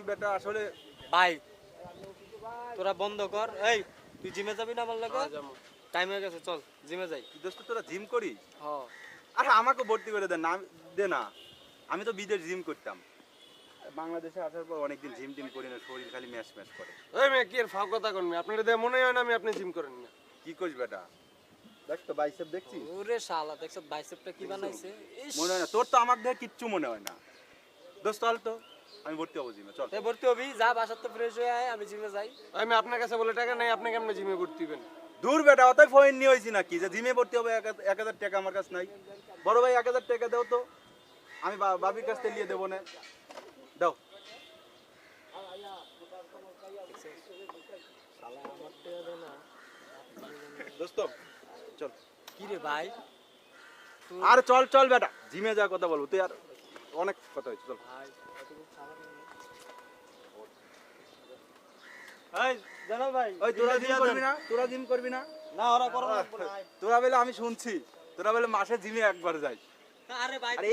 বেটা আসলে ভাই তোরা বন্ধ কর। এই তুই জিমে যাবি না আমার লাগে? টাইম হয়ে গেছে, চল জিমে যাই। কি দোস্ত তোরা জিম করিস? হ আরে আমাকে ভর্তি করে দে না, দে না। আমি তো বিদেশ জিম করতাম, বাংলাদেশে আসার পর অনেকদিন জিম টিম করি না, শরীর খালি ম্যাশ ম্যাশ করে। এই মেয়ে কি এর ফাও কথা কন মেয়ে, আপনার দেখে মনে হয় না আমি আপনি জিম করেন না। কি করিস বেটা? দেখ তো বাইসেপ দেখছিস? ওরে শালা দেখছ বাইসেপটা কি বানাইছে? ইস মনে হয় না তোর, তো আমার দেখে কিচ্ছু মনে হয় না। দোস্ত চল তো, আমি ভর্তি হবো জিমে, চল। তে ভর্তি হবি, যা বাসার তো ফ্রেশ হয়ে আয়, আমি জিমে যাই। আমি আপনার কাছে বলে টাকা নাই, আপনি কেমনে জিমে ভর্তি হবেন? দূর বেটা, অতই ফোন নিয়ে হয়েছি নাকি যে জিমে ভর্তি হবে? 1,000 টাকা আমার কাছে নাই। বড় ভাই 1,000 টাকা দাও তো, আমি বাবির কাছ থেকে নিয়ে দেবো না। দাও। শালা আমার টাকা দে না। দোস্ত চল। কি রে ভাই? আর চল চল বেটা, জিমে যা কথা বলবো, তুই আর অনেক কথা হয়েছে, চল। ভাই এতটুকু খাবার নেই। এই জানাল ভাই, ওই তোরা জিম করবি না? তোরা জিম করবি না? না ওরা করো লাগবে না। তোরা বলে আমি শুনছি তোরা বলে মাসে জিমে একবার যাই। আরে ভাই আরে